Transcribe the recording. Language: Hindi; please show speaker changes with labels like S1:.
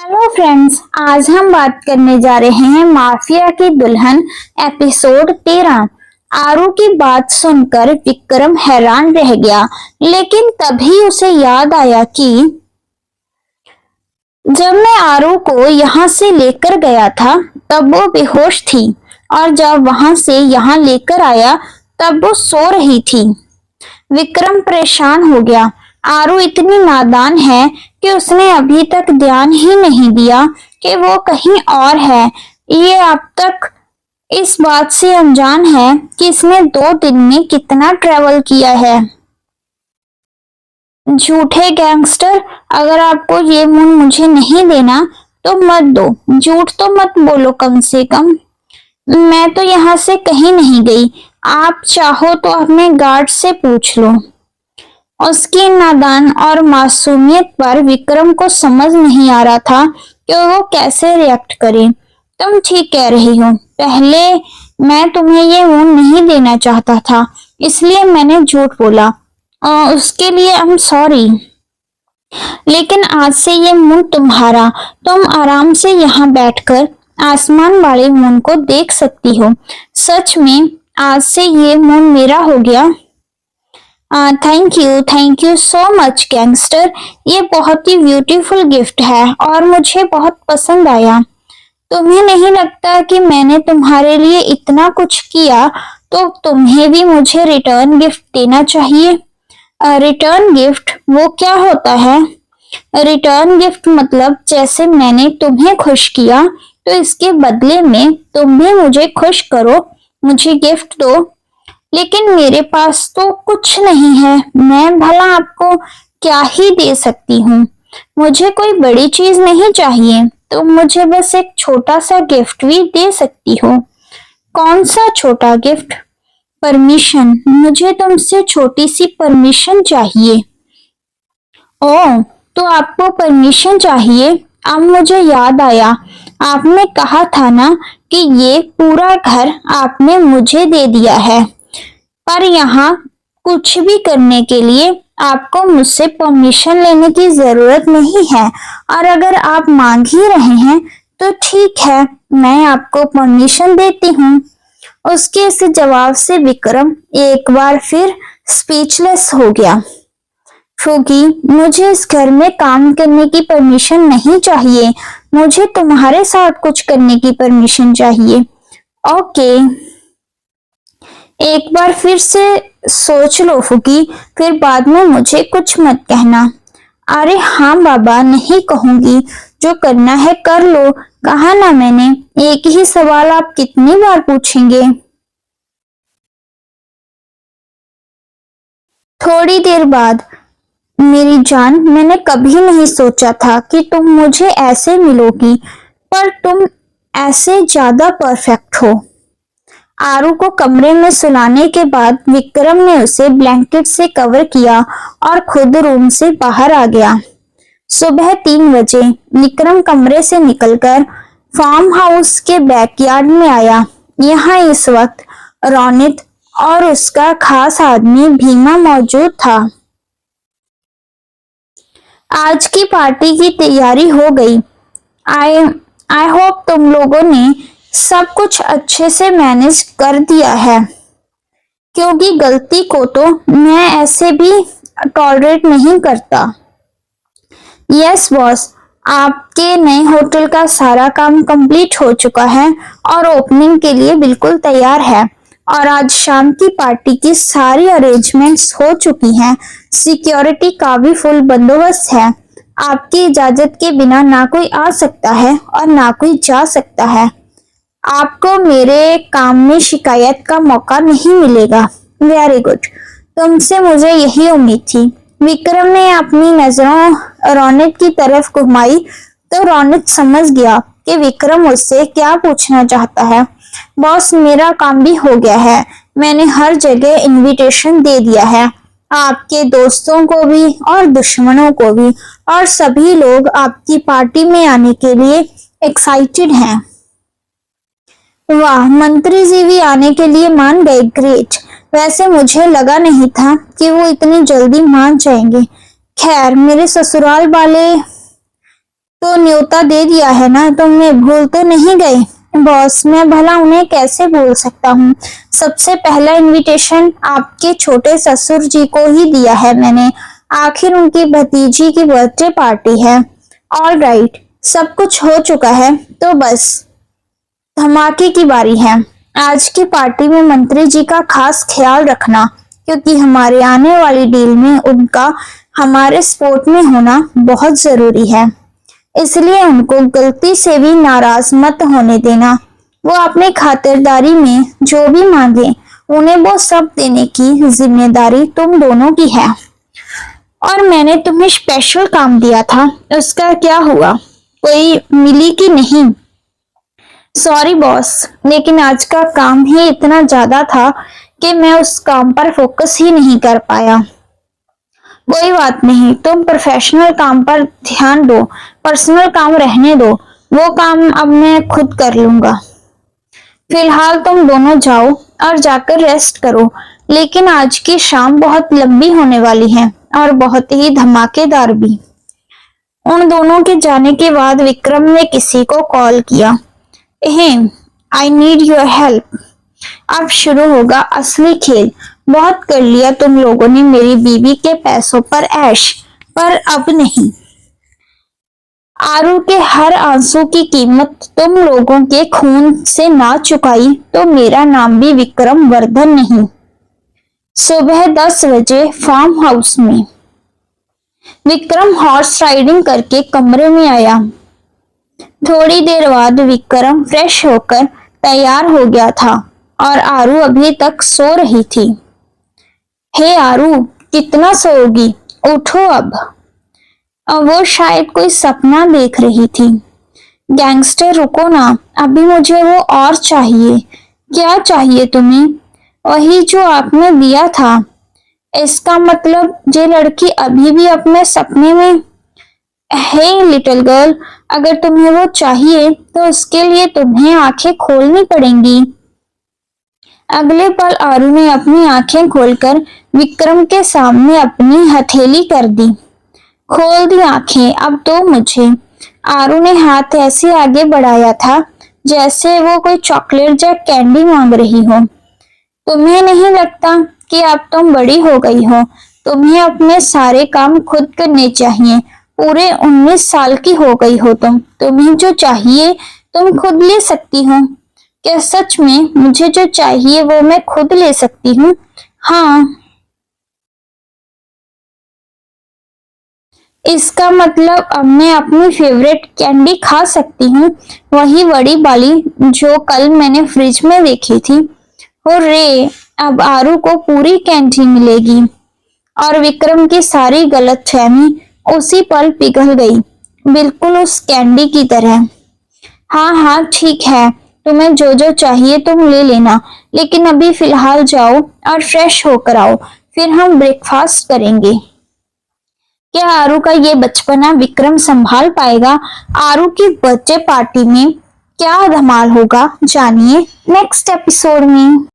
S1: हेलो फ्रेंड्स, आज हम बात करने जा रहे हैं माफिया की दुल्हन एपिसोड 13। आरू की बात सुनकर विक्रम हैरान रह गया, लेकिन तभी उसे याद आया कि जब मैं आरू को यहाँ से लेकर गया था तब वो बेहोश थी और जब वहां से यहाँ लेकर आया तब वो सो रही थी। विक्रम परेशान हो गया। आरू इतनी नादान है कि उसने अभी तक ध्यान ही नहीं दिया कि वो कहीं और है। ये अब तक इस बात से अनजान है कि इसने 2 दिन में कितना ट्रेवल किया है। झूठे गैंगस्टर, अगर आपको ये मून मुझे नहीं देना तो मत दो। झूठ तो मत बोलो, कम से कम मैं तो यहाँ से कहीं नहीं गई। आप चाहो तो अपने गार्ड से पूछ लो। उसकी नादान और मासूमियत पर विक्रम को समझ नहीं आ रहा था कि वो कैसे रिएक्ट करे। तुम ठीक कह रही हो, पहले मैं तुम्हें ये ऊन नहीं देना चाहता था, इसलिए मैंने झूठ बोला। उसके लिए आई एम सॉरी, लेकिन आज से ये मून तुम्हारा। तुम आराम से यहाँ बैठकर आसमान वाले मून को देख सकती हो। सच में आज से ये मून मेरा हो गया। Thank you so much gangster. ये बहुत ही ब्यूटीफुल गिफ्ट है और मुझे बहुत पसंद आया। तुम्हें नहीं लगता कि मैंने तुम्हारे लिए इतना कुछ किया तो तुम्हें भी मुझे रिटर्न गिफ्ट देना चाहिए? रिटर्न गिफ्ट वो क्या होता है? रिटर्न गिफ्ट मतलब जैसे मैंने तुम्हें खुश किया तो इसके बदले में तुम भी मुझे खुश करो, मुझे गिफ्ट दो। लेकिन मेरे पास तो कुछ नहीं है, मैं भला आपको क्या ही दे सकती हूँ। मुझे कोई बड़ी चीज नहीं चाहिए, तो मुझे बस एक छोटा सा गिफ्ट भी दे सकती हो। कौन सा छोटा गिफ्ट? परमिशन। मुझे तुमसे छोटी सी परमिशन चाहिए। ओह, तो आपको परमिशन चाहिए? अब मुझे याद आया, आपने कहा था ना कि ये पूरा घर आपने मुझे दे दिया है, पर यहाँ कुछ भी करने के लिए आपको मुझसे परमिशन लेने की जरूरत नहीं है। और अगर आप मांग ही रहे हैं तो ठीक है, मैं आपको परमिशन देती हूँ। उसके इस जवाब से विक्रम एक बार फिर स्पीचलेस हो गया। फ्रूगी, मुझे इस घर में काम करने की परमिशन नहीं चाहिए, मुझे तुम्हारे साथ कुछ करने की परमिशन चाहिए। ओके, एक बार फिर से सोच लो फुगी, फिर बाद में मुझे कुछ मत कहना। अरे हाँ बाबा, नहीं कहूंगी, जो करना है कर लो, कहा ना मैंने। एक ही सवाल आप कितनी बार पूछेंगे? थोड़ी देर बाद, मेरी जान, मैंने कभी नहीं सोचा था कि तुम मुझे ऐसे मिलोगी, पर तुम ऐसे ज्यादा परफेक्ट हो। आरू को कमरे में सुलाने के बाद विक्रम ने उसे ब्लैंकेट से कवर किया और खुद रूम से बाहर आ गया। सुबह 3 बजे विक्रम कमरे से निकलकर फार्म हाउस के बैकयार्ड में आया। यहाँ इस वक्त रोनित और उसका खास आदमी भीमा मौजूद था। आज की पार्टी की तैयारी हो गई। आई होप तुम लोगों ने सब कुछ अच्छे से मैनेज कर दिया है, क्योंकि गलती को तो मैं ऐसे भी टॉलरेट नहीं करता। यस बॉस, आपके नए होटल का सारा काम कंप्लीट हो चुका है और ओपनिंग के लिए बिल्कुल तैयार है। और आज शाम की पार्टी की सारी अरेंजमेंट्स हो चुकी हैं। सिक्योरिटी का भी फुल बंदोबस्त है। आपकी इजाजत के बिना ना कोई आ सकता है और ना कोई जा सकता है। आपको मेरे काम में शिकायत का मौका नहीं मिलेगा। वेरी गुड, तुमसे मुझे यही उम्मीद थी। विक्रम ने अपनी नजरों रोनित की तरफ घुमाई तो रोनित समझ गया कि विक्रम उससे क्या पूछना चाहता है। बॉस, मेरा काम भी हो गया है, मैंने हर जगह इनविटेशन दे दिया है, आपके दोस्तों को भी और दुश्मनों को भी, और सभी लोग आपकी पार्टी में आने के लिए एक्साइटेड हैं। वाह, मंत्री जी भी आने के लिए मान गए। ग्रेट, वैसे मुझे लगा नहीं था कि वो इतनी जल्दी मान जाएंगे। खैर, मेरे ससुराल वाले तो न्योता दे दिया है ना, तुमने भूल तो नहीं गए? बॉस, मैं भला उन्हें कैसे भूल सकता हूँ। सबसे पहला इनविटेशन आपके छोटे ससुर जी को ही दिया है मैंने। आखिर उनकी भतीजी की बर्थडे पार्टी है। ऑल राइट, सब कुछ हो चुका है, तो बस धमाके की बारी है। आज की पार्टी में मंत्री जी का खास ख्याल रखना, क्योंकि हमारे आने वाली डील में उनका हमारे स्पोर्ट में होना बहुत जरूरी है। इसलिए उनको गलती से भी नाराज मत होने देना। वो अपनी खातिरदारी में जो भी मांगे उन्हें वो सब देने की जिम्मेदारी तुम दोनों की है। और मैंने तुम्हें स्पेशल काम दिया था, उसका क्या हुआ? कोई मिली कि नहीं? सॉरी बॉस, लेकिन आज का काम ही इतना ज्यादा था कि मैं उस काम पर फोकस ही नहीं कर पाया। कोई बात नहीं, तुम प्रोफेशनल काम पर ध्यान दो, पर्सनल काम रहने दो। वो काम अब मैं खुद कर लूंगा। फिलहाल तुम दोनों जाओ और जाकर रेस्ट करो, लेकिन आज की शाम बहुत लंबी होने वाली है और बहुत ही धमाकेदार भी। उन दोनों के जाने के बाद विक्रम ने किसी को कॉल किया। I need your help. अब शुरू होगा असली खेल। बहुत कर लिया तुम लोगों ने मेरी बीवी के पैसों पर ऐश, पर अब नहीं। आरू के हर आंसू की कीमत तुम लोगों के खून से ना चुकाई तो मेरा नाम भी विक्रम वर्धन नहीं। सुबह 10 बजे फार्म हाउस में विक्रम हॉर्स राइडिंग करके कमरे में आया। थोड़ी देर बाद विक्रम फ्रेश होकर तैयार हो गया था और आरू अभी तक सो रही थी। हे आरू, कितना सोओगी? उठो अब। वो शायद कोई सपना देख रही थी। गैंगस्टर रुको ना, अभी मुझे वो और चाहिए। क्या चाहिए तुम्हें? वही जो आपने दिया था। इसका मतलब ये लड़की अभी भी अपने सपने में? हे लिटिल गर्ल, अगर तुम्हें वो चाहिए तो उसके लिए तुम्हें आंखें खोलनी पड़ेंगी। अगले पल आरू ने अपनी आंखें खोलकर विक्रम के सामने अपनी हथेली कर दी। खोल दी आंखें, अब तो मुझे। आरू ने हाथ ऐसे आगे बढ़ाया था जैसे वो कोई चॉकलेट या कैंडी मांग रही हो। तुम्हें नहीं लगता कि अब तुम बड़ी हो गई हो? तुम्हें अपने सारे काम खुद करने चाहिए। पूरे 19 साल की हो गई हो तुम। तुम्हें जो चाहिए तुम खुद ले सकती हो। क्या सच में मुझे जो चाहिए वो मैं खुद ले सकती हूँ? हाँ। इसका मतलब अब मैं अपनी फेवरेट कैंडी खा सकती हूँ, वही बड़ी वाली जो कल मैंने फ्रिज में देखी थी। हुर्रे, अब आरू को पूरी कैंडी मिलेगी। और विक्रम की सारी गलतफहमी उसी पल पिघल गई, बिल्कुल उस कैंडी की तरह। हाँ हाँ ठीक है, तुम्हें जो जो चाहिए तुम ले लेना, लेकिन अभी फिलहाल जाओ और फ्रेश होकर आओ, फिर हम ब्रेकफास्ट करेंगे। क्या आरू का ये बचपना विक्रम संभाल पाएगा? आरू की बर्थडे पार्टी में क्या धमाल होगा, जानिए नेक्स्ट एपिसोड में।